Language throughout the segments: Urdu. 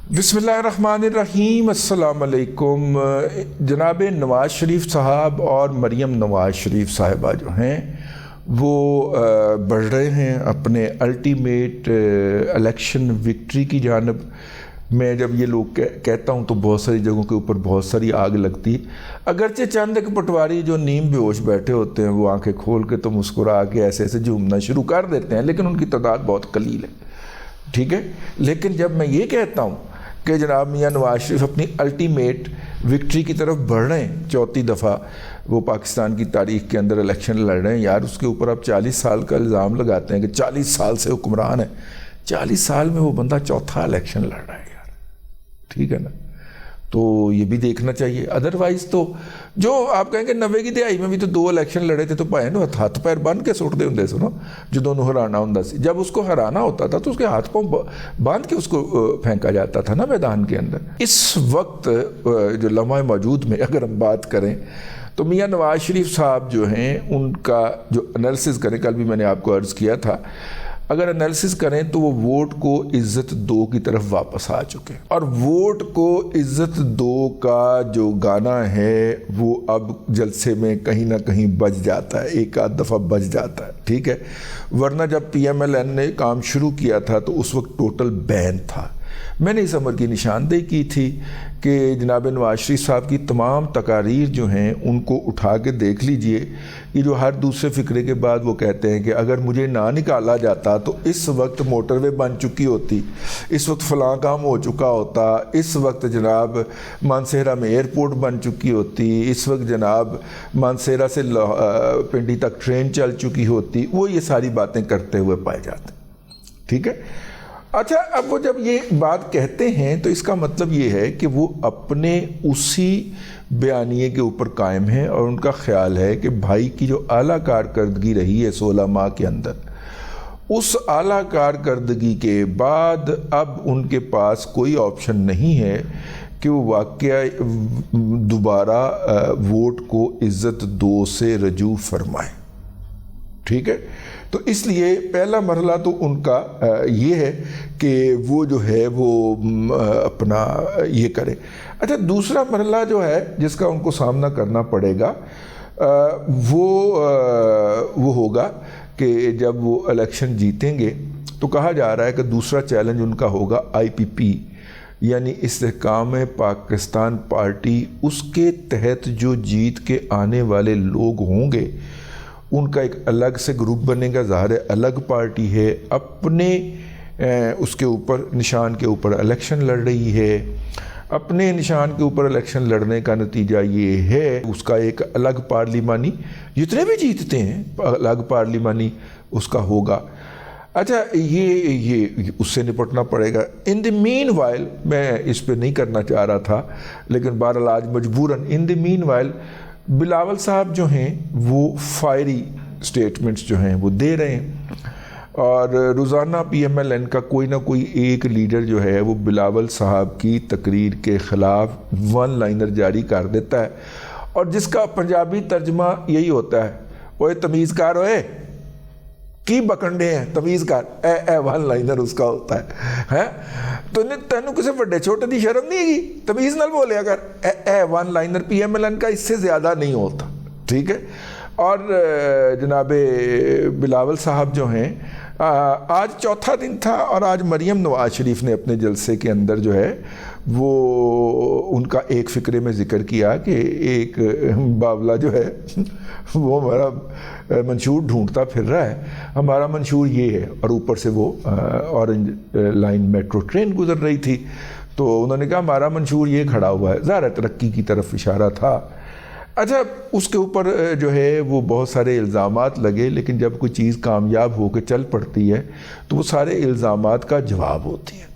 بسم اللہ الرحمن الرحیم۔ السلام علیکم۔ جناب نواز شریف صاحب اور مریم نواز شریف صاحبہ جو ہیں وہ بڑھ رہے ہیں اپنے الٹیمیٹ الیکشن وکٹری کی جانب۔ میں جب یہ لوگ کہتا ہوں تو بہت ساری جگہوں کے اوپر بہت ساری آگ لگتی، اگرچہ چند ایک پٹواری جو نیم بے ہوش بیٹھے ہوتے ہیں وہ آنکھیں کھول کے تو مسکرا کے ایسے ایسے جھومنا شروع کر دیتے ہیں، لیکن ان کی تعداد بہت قلیل ہے، ٹھیک ہے۔ لیکن جب میں یہ کہتا ہوں کہ جناب میاں نواز شریف اپنی الٹیمیٹ وکٹری کی طرف بڑھ رہے ہیں، چوتھی دفعہ وہ پاکستان کی تاریخ کے اندر الیکشن لڑ رہے ہیں، یار اس کے اوپر آپ 40 سال کا الزام لگاتے ہیں کہ 40 سال سے حکمران ہے۔ 40 سال میں وہ بندہ چوتھا الیکشن لڑ رہا ہے یار، ٹھیک ہے نا؟ تو یہ بھی دیکھنا چاہیے۔ ادروائز تو جو آپ کہیں گے 90 کی دہائی میں بھی تو 2 الیکشن لڑے تھے تو بھائی ہاتھ پیر بند کے سٹ دے ہوں سنو، جو دونوں ہرانا ہوں سی۔ جب اس کو ہرانا ہوتا تھا تو اس کے ہاتھ پاؤں باندھ کے اس کو پھینکا جاتا تھا نا میدان کے اندر۔ اس وقت جو لمحہ موجود میں اگر ہم بات کریں تو میاں نواز شریف صاحب جو ہیں ان کا جو انالیسس کریں، کل بھی میں نے آپ کو عرض کیا تھا، اگر انالیسس کریں تو وہ ووٹ کو عزت دو کی طرف واپس آ چکے، اور ووٹ کو عزت دو کا جو گانا ہے وہ اب جلسے میں کہیں نہ کہیں بج جاتا ہے، ایک آدھ دفعہ بج جاتا ہے، ٹھیک ہے۔ ورنہ جب پی ایم ایل این نے کام شروع کیا تھا تو اس وقت ٹوٹل بین تھا۔ میں نے اس امر کی نشاندہی کی تھی کہ جناب نواز شریف صاحب کی تمام تقاریر جو ہیں ان کو اٹھا کے دیکھ لیجئے، یہ جو ہر دوسرے فقرے کے بعد وہ کہتے ہیں کہ اگر مجھے نہ نکالا جاتا تو اس وقت موٹر وے بن چکی ہوتی، اس وقت فلاں کام ہو چکا ہوتا، اس وقت جناب مانسہرہ میں ایئرپورٹ بن چکی ہوتی، اس وقت جناب مانسہرہ سے پنڈی تک ٹرین چل چکی ہوتی، وہ یہ ساری باتیں کرتے ہوئے پائے جاتے ہیں، ٹھیک ہے۔ اچھا، اب وہ جب یہ بات کہتے ہیں تو اس کا مطلب یہ ہے کہ وہ اپنے اسی بیانیے کے اوپر قائم ہیں، اور ان کا خیال ہے کہ بھائی کی جو اعلیٰ کارکردگی رہی ہے 16 ماہ کے اندر، اس اعلیٰ کارکردگی کے بعد اب ان کے پاس کوئی آپشن نہیں ہے کہ وہ واقعہ دوبارہ ووٹ کو عزت دو سے رجوع فرمائیں، ٹھیک ہے۔ تو اس لیے پہلا مرحلہ تو ان کا یہ ہے کہ وہ جو ہے وہ اپنا یہ کرے۔ اچھا، دوسرا مرحلہ جو ہے جس کا ان کو سامنا کرنا پڑے گا وہ ہوگا کہ جب وہ الیکشن جیتیں گے تو کہا جا رہا ہے کہ دوسرا چیلنج ان کا ہوگا آئی پی پی، یعنی استحکام پاکستان پارٹی۔ اس کے تحت جو جیت کے آنے والے لوگ ہوں گے ان کا ایک الگ سے گروپ بنے گا، ظاہر ہے الگ پارٹی ہے، اپنے اس کے اوپر نشان کے اوپر الیکشن لڑ رہی ہے، اپنے نشان کے اوپر الیکشن لڑنے کا نتیجہ یہ ہے اس کا ایک الگ پارلیمانی، جتنے بھی جیتتے ہیں الگ پارلیمانی اس کا ہوگا۔ اچھا، یہ اس سے نپٹنا پڑے گا۔ ان دی مین وائل، میں اس پہ نہیں کرنا چاہ رہا تھا لیکن بہرحال آج مجبوراً، ان دی مین وائل بلاول صاحب جو ہیں وہ فائری سٹیٹمنٹس جو ہیں وہ دے رہے ہیں، اور روزانہ پی ایم ایل این کا کوئی نہ کوئی ایک لیڈر جو ہے وہ بلاول صاحب کی تقریر کے خلاف ون لائنر جاری کر دیتا ہے، اور جس کا پنجابی ترجمہ یہی ہوتا ہے، اوے تمیز کار ہوئے کی بکنڈے ہیں، تمیز کار، اے ون لائنر اس کا ہوتا ہے۔ تو تینوں کسی بڑے چھوٹے دی شرم نہیں ہے، تمیز نال بولے اگر a one liner P M L N کا اس سے زیادہ نہیں ہوتا، ٹھیک ہے۔ اور جناب بلاول صاحب جو ہیں آج چوتھا دن تھا، اور آج مریم نواز شریف نے اپنے جلسے کے اندر جو ہے وہ ان کا ایک فقرے میں ذکر کیا کہ ایک باولا جو ہے وہ ہمارا منشور ڈھونڈتا پھر رہا ہے، ہمارا منشور یہ ہے، اور اوپر سے وہ اورنج لائن میٹرو ٹرین گزر رہی تھی، تو انہوں نے کہا ہمارا منشور یہ کھڑا ہوا ہے، ظاہر ترقی کی طرف اشارہ تھا۔ اچھا، اس کے اوپر جو ہے وہ بہت سارے الزامات لگے، لیکن جب کوئی چیز کامیاب ہو کے چل پڑتی ہے تو وہ سارے الزامات کا جواب ہوتی ہے۔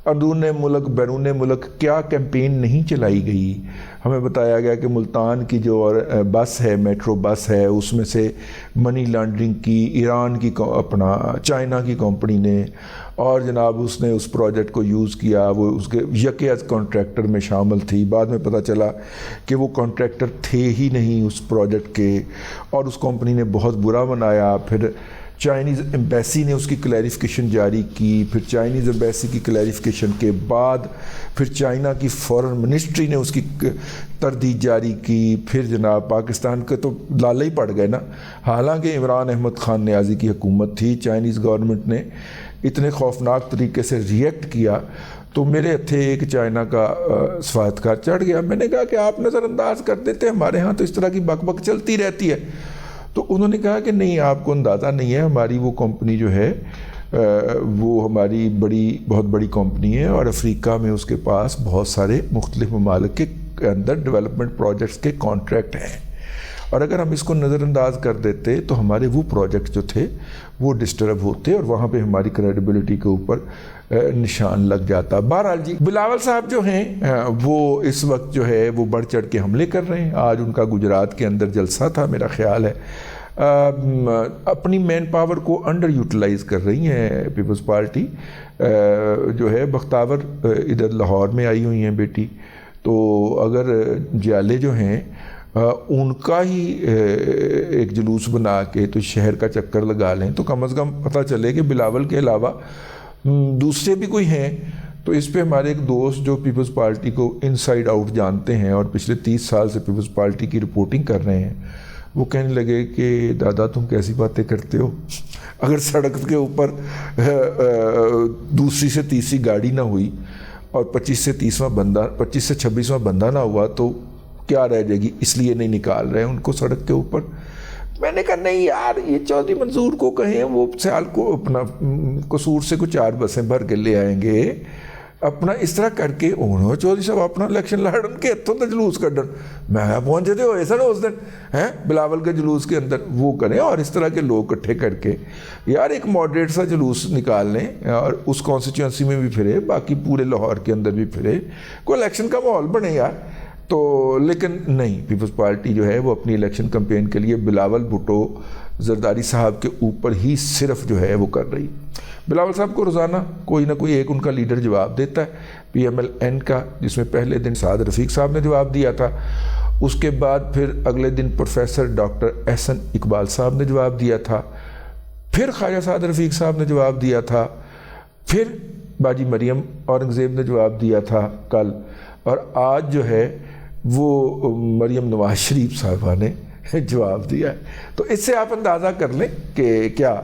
اندرون ملک بیرون ملک کیا کیمپین نہیں چلائی گئی، ہمیں بتایا گیا کہ ملتان کی جو بس ہے، میٹرو بس ہے، اس میں سے منی لانڈرنگ کی ایران کی چائنا کی کمپنی نے، اور جناب اس نے اس پروجیکٹ کو یوز کیا، وہ اس کے یکے از کانٹریکٹر میں شامل تھی، بعد میں پتہ چلا کہ وہ کانٹریکٹر تھے ہی نہیں اس پروجیکٹ کے، اور اس کمپنی نے بہت برا منایا۔ پھر چائنیز ایمبیسی نے اس کی کلیریفیکیشن جاری کی، پھر چائنیز ایمبیسی کی کلیریفیکیشن کے بعد پھر چائنا کی فورن منسٹری نے اس کی تردید جاری کی، پھر جناب پاکستان کے تو لالے ہی پڑ گئے نا، حالانکہ عمران احمد خان نیازی کی حکومت تھی، چائنیز گورنمنٹ نے اتنے خوفناک طریقے سے ریئیکٹ کیا تو میرے ہتھے ایک چائنا کا سفارتکار چڑھ گیا. میں نے کہا کہ آپ نظر انداز کر دیتے، ہمارے ہاں تو اس طرح کی بک بک چلتی رہتی ہے. تو انہوں نے کہا کہ نہیں، آپ کو اندازہ نہیں ہے، ہماری وہ کمپنی جو ہے وہ ہماری بہت بڑی کمپنی ہے، اور افریقہ میں اس کے پاس بہت سارے مختلف ممالک کے اندر ڈیولپمنٹ پروجیکٹس کے کانٹریکٹ ہیں، اور اگر ہم اس کو نظر انداز کر دیتے تو ہمارے وہ پروجیکٹ جو تھے وہ ڈسٹرب ہوتے اور وہاں پہ ہماری کریڈیبلٹی کے اوپر نشان لگ جاتا. بہرحال جی، بلاول صاحب جو ہیں وہ اس وقت جو ہے وہ بڑھ چڑھ کے حملے کر رہے ہیں. آج ان کا گجرات کے اندر جلسہ تھا، میرا خیال ہے اپنی مین پاور کو انڈر یوٹیلائز کر رہی ہیں پیپلز پارٹی جو ہے. بختاور ادھر لاہور میں آئی ہوئی ہیں بیٹی، تو اگر جیالے جو ہیں ان کا ہی ایک جلوس بنا کے تو شہر کا چکر لگا لیں تو کم از کم پتہ چلے کہ بلاول کے علاوہ دوسرے بھی کوئی ہیں. تو اس پہ ہمارے ایک دوست جو پیپلز پارٹی کو ان سائڈ آؤٹ جانتے ہیں اور پچھلے 30 سال سے پیپلز پارٹی کی رپورٹنگ کر رہے ہیں، وہ کہنے لگے کہ دادا تم کیسی باتیں کرتے ہو، اگر سڑک کے اوپر دوسری سے تیسری گاڑی نہ ہوئی اور 25 سے 26واں بندہ نہ ہوا تو کیا رہ جائے گی، اس لیے نہیں نکال رہے ہیں ان کو سڑک کے اوپر. میں نے کہا نہیں یار، یہ چودھری منظور کو کہیں وہ سیال کو اپنا قصور سے کچھ 4 بسیں بھر کے لے آئیں گے، اپنا اس طرح کر کے انہوں چودھری صاحب اپنا الیکشن لڑن کے اتوں تو جلوس کڈن. میں پہنچے تھے ہوئے سن اس دن ہیں بلاول کے جلوس کے اندر، وہ کریں اور اس طرح کے لوگ اکٹھے کر کے یار ایک ماڈریٹ سا جلوس نکال لیں اور اس کانسٹیچوئنسی میں بھی پھرے، باقی پورے لاہور کے اندر بھی پھرے، کوئی الیکشن کا ماحول بنے یار. تو لیکن نہیں، پیپلز پارٹی جو ہے وہ اپنی الیکشن کمپین کے لیے بلاول بھٹو زرداری صاحب کے اوپر ہی صرف جو ہے وہ کر رہی. بلاول صاحب کو روزانہ کوئی نہ کوئی ایک ان کا لیڈر جواب دیتا ہے، پی ایم ایل این کا، جس میں پہلے دن سعد رفیق صاحب نے جواب دیا تھا، اس کے بعد پھر اگلے دن پروفیسر ڈاکٹر احسن اقبال صاحب نے جواب دیا تھا، پھر خواجہ سعد رفیق صاحب نے جواب دیا تھا، پھر باجی مریم اورنگزیب نے جواب دیا تھا کل، اور آج جو ہے وہ مریم نواز شریف صاحبہ نے جواب دیا ہے. تو اس سے آپ اندازہ کر لیں کہ کیا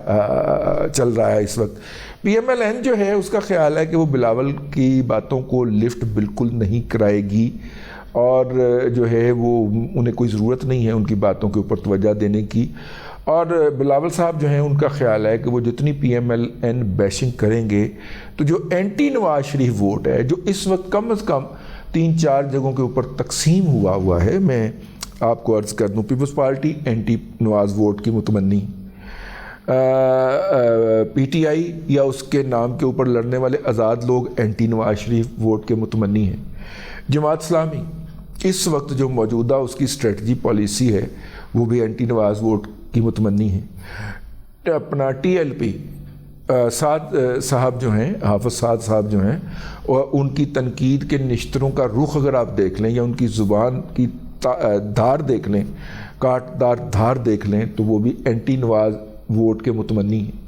چل رہا ہے اس وقت. پی ایم ایل این جو ہے اس کا خیال ہے کہ وہ بلاول کی باتوں کو لفٹ بالکل نہیں کرائے گی، اور جو ہے وہ انہیں کوئی ضرورت نہیں ہے ان کی باتوں کے اوپر توجہ دینے کی. اور بلاول صاحب جو ہیں ان کا خیال ہے کہ وہ جتنی P M L N bashing کریں گے تو جو اینٹی نواز شریف ووٹ ہے جو اس وقت کم از کم 3-4 جگہوں کے اوپر تقسیم ہوا ہے، میں آپ کو عرض کر دوں، پیپلز پارٹی اینٹی نواز ووٹ کی متمنی، پی ٹی آئی یا اس کے نام کے اوپر لڑنے والے آزاد لوگ اینٹی نواز شریف ووٹ کے متمنی ہیں، جماعت اسلامی اس وقت جو موجودہ اس کی اسٹریٹجی پالیسی ہے وہ بھی اینٹی نواز ووٹ کی متمنی ہے، اپنا ٹی ایل پی سعد صاحب جو ہیں، حافظ سعد صاحب جو ہیں، اور ان کی تنقید کے نشتروں کا رخ اگر آپ دیکھ لیں یا ان کی زبان کی دھار دیکھ لیں، کاٹ دار دھار دیکھ لیں، تو وہ بھی اینٹی نواز ووٹ کے متمنی ہیں.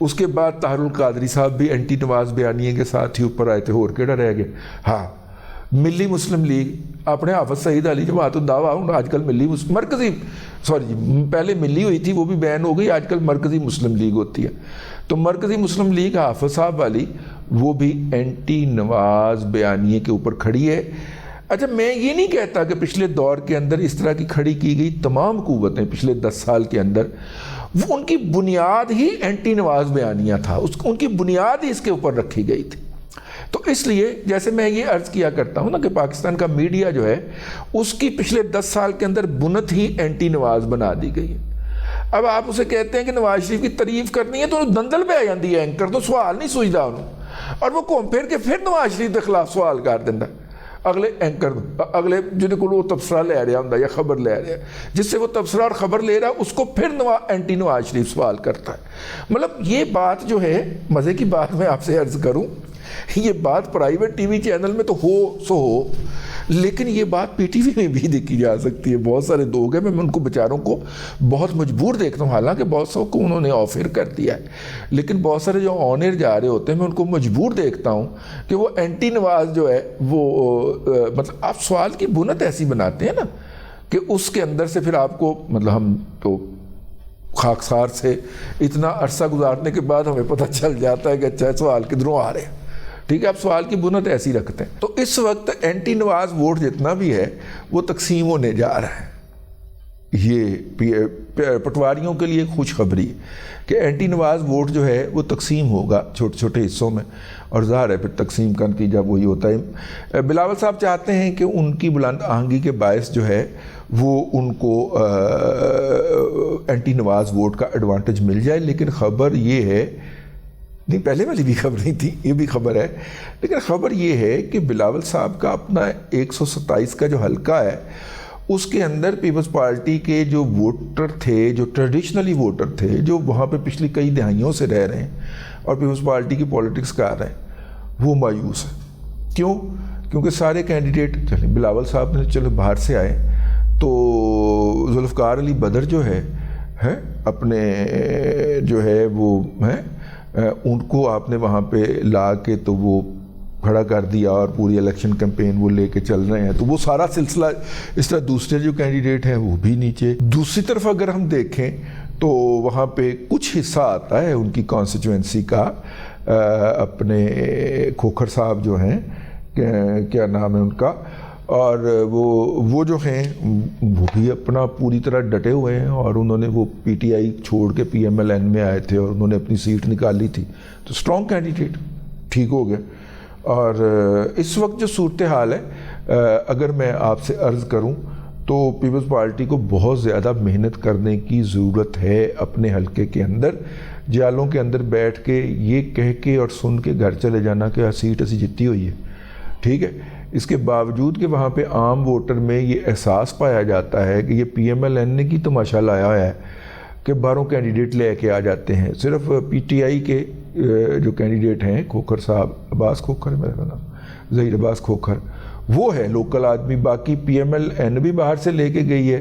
اس کے بعد طاہر القادری صاحب بھی اینٹی نواز بیانیے کے ساتھ ہی اوپر آئے تھے، اور کیڑا رہ گئے. ہاں، ملی مسلم لیگ اپنے حافظ سعید علی جماعت الدعویٰ، آج کل پہلے ملی ہوئی تھی وہ بھی بین ہو گئی، آج کل مرکزی مسلم لیگ ہوتی ہے. تو مرکزی مسلم لیگ حافظ صاحب والی وہ بھی اینٹی نواز بیانیے کے اوپر کھڑی ہے. اچھا، میں یہ نہیں کہتا کہ پچھلے دور کے اندر اس طرح کی کھڑی کی گئی تمام قوتیں پچھلے 10 سال کے اندر، وہ ان کی بنیاد ہی اینٹی نواز بیانیہ تھا، ان کی بنیاد ہی اس کے اوپر رکھی گئی تھی. تو اس لیے جیسے میں یہ عرض کیا کرتا ہوں نا کہ پاکستان کا میڈیا جو ہے اس کی پچھلے 10 سال کے اندر بنت ہی اینٹی نواز بنا دی گئی ہے. اب آپ اسے کہتے ہیں کہ نواز شریف کی تعریف کرنی ہے تو دندل پہ آ جاتی ہے اینکر، تو سوال نہیں سوچتا انہوں، اور وہ گھوم پھر کے پھر نواز شریف کے خلاف سوال کر دینا اگلے اینکر، اگلے جن کو وہ تبصرہ لے رہا ہوں یا خبر لے رہا ہے، جس سے وہ تبصرہ اور خبر لے رہا ہے اس کو پھر اینٹی نواز شریف سوال کرتا ہے. مطلب یہ بات جو ہے، مزے کی بات میں آپ سے عرض کروں، یہ بات پرائیویٹ ٹی وی چینل میں تو ہو لیکن یہ بات پی ٹی وی میں بھی دیکھی جا سکتی ہے. بہت سارے لوگ ہیں, میں ان کو بیچاروں کو بہت مجبور دیکھتا ہوں, حالانکہ بہت سو کو انہوں نے آف ایئر کر دیا ہے, لیکن بہت سارے جو آن ایئر جا رہے ہوتے ہیں میں ان کو مجبور دیکھتا ہوں کہ وہ اینٹی نواز جو ہے وہ مطلب آپ سوال کی بنت ایسی بناتے ہیں نا کہ اس کے اندر سے پھر آپ کو مطلب ہم تو خاکسار سے اتنا عرصہ گزارنے کے بعد ہمیں پتہ چل جاتا ہے کہ اچھا سوال کدھروں آ رہے ہیں. ٹھیک ہے, آپ سوال کی بنت ایسی رکھتے ہیں. تو اس وقت اینٹی نواز ووٹ جتنا بھی ہے وہ تقسیم ہونے جا رہا ہے. یہ پٹواریوں کے لیے خوشخبری ہے کہ اینٹی نواز ووٹ جو ہے وہ تقسیم ہوگا چھوٹے چھوٹے حصوں میں, اور ظاہر ہے پھر تقسیم کا نتیجہ وہی ہوتا ہے. بلاول صاحب چاہتے ہیں کہ ان کی بلند آہنگی کے باعث جو ہے وہ ان کو اینٹی نواز ووٹ کا ایڈوانٹیج مل جائے, لیکن خبر یہ ہے, نہیں پہلے والی بھی خبر نہیں تھی, یہ بھی خبر ہے, لیکن خبر یہ ہے کہ بلاول صاحب کا اپنا 127 کا جو حلقہ ہے اس کے اندر پیپلز پارٹی کے جو ووٹر تھے, جو ٹریڈیشنلی ووٹر تھے, جو وہاں پہ پچھلی کئی دہائیوں سے رہ رہے ہیں اور پیپلز پارٹی کی پولیٹکس کر رہے ہیں, وہ مایوس ہیں. کیوں؟ کیونکہ سارے کینڈیڈیٹ چلیں بلاول صاحب نے چلو باہر سے آئے, تو ذوالفقار علی بدر جو ہے اپنے جو ہے وہ ہیں ان کو آپ نے وہاں پہ لا کے تو وہ کھڑا کر دیا اور پوری الیکشن کیمپین وہ لے کے چل رہے ہیں, تو وہ سارا سلسلہ اس طرح دوسرے جو کینڈیڈیٹ ہیں وہ بھی نیچے. دوسری طرف اگر ہم دیکھیں تو وہاں پہ کچھ حصہ آتا ہے ان کی کانسٹیچوئنسی کا, اپنے کھوکھر صاحب جو ہیں, کیا نام ہے ان کا, اور وہ جو ہیں وہ بھی اپنا پوری طرح ڈٹے ہوئے ہیں, اور انہوں نے وہ پی ٹی آئی چھوڑ کے پی ایم ایل این میں آئے تھے اور انہوں نے اپنی سیٹ نکالی تھی, تو اسٹرانگ کینڈیڈیٹ ٹھیک ہو گئے. اور اس وقت جو صورتحال ہے اگر میں آپ سے عرض کروں تو پیپلز پارٹی کو بہت زیادہ محنت کرنے کی ضرورت ہے اپنے حلقے کے اندر. جالوں کے اندر بیٹھ کے یہ کہہ کے اور سن کے گھر چلے جانا کہ سیٹ اسی جتی ہوئی ہے, ٹھیک ہے, اس کے باوجود کہ وہاں پہ عام ووٹر میں یہ احساس پایا جاتا ہے کہ یہ پی ایم ایل این نے کی تماشا لایا ہے کہ باہروں کینڈیڈیٹ لے کے آ جاتے ہیں. صرف پی ٹی آئی کے جو کینڈیڈیٹ ہیں, کھوکھر صاحب, عباس کھوکھر ہے میرا نام, ظہیر عباس کھوکھر, وہ ہے لوکل آدمی. باقی پی ایم ایل این بھی باہر سے لے کے گئی ہے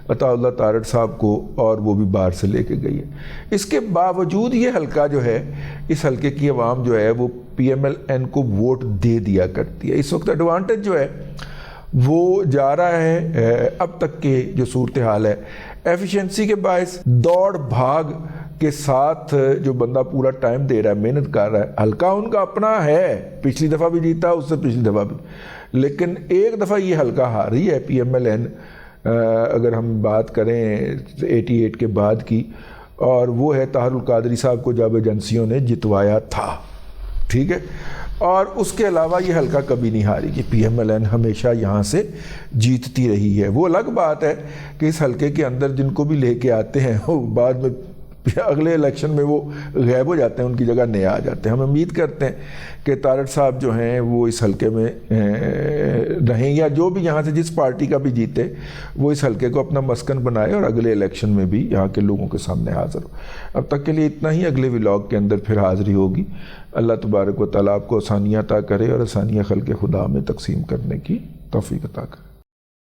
عطا اللہ تارڑ صاحب کو, اور وہ بھی باہر سے لے کے گئی ہے. اس کے باوجود یہ حلقہ جو ہے, اس حلقے کی عوام جو ہے وہ پی ایم ایل این کو ووٹ دے دیا کرتی ہے. اس وقت ایڈوانٹیج جو ہے وہ جا رہا ہے اب تک کے جو صورتحال ہے ایفیشنسی کے باعث, دوڑ بھاگ کے ساتھ جو بندہ پورا ٹائم دے رہا ہے, محنت کر رہا ہے. حلقہ ان کا اپنا ہے, پچھلی دفعہ بھی جیتا, اس سے پچھلی دفعہ بھی, لیکن ایک دفعہ یہ حلقہ ہاری ہے پی ایم ایل این, اگر ہم بات کریں 88 کے بعد کی, اور وہ ہے طاہر القادری صاحب کو جب ایجنسیوں نے جتوایا تھا, ٹھیک ہے. اور اس کے علاوہ یہ حلقہ کبھی نہیں ہاری کہ پی ایم ایل این ہمیشہ یہاں سے جیتتی رہی ہے. وہ الگ بات ہے کہ اس حلقے کے اندر جن کو بھی لے کے آتے ہیں وہ بعد میں اگلے الیکشن میں وہ غائب ہو جاتے ہیں, ان کی جگہ نئے آ جاتے ہیں. ہم امید کرتے ہیں کہ تارڑ صاحب جو ہیں وہ اس حلقے میں رہیں, یا جو بھی یہاں سے جس پارٹی کا بھی جیتے وہ اس حلقے کو اپنا مسکن بنائے اور اگلے الیکشن میں بھی یہاں کے لوگوں کے سامنے حاضر ہو. اب تک کے لیے اتنا ہی, اگلے ولاگ کے اندر پھر حاضری ہوگی. اللہ تبارک و تعالیٰ آپ کو آسانیاں عطا کرے اور آسانیاں خلق خدا میں تقسیم کرنے کی توفیق عطا کرے.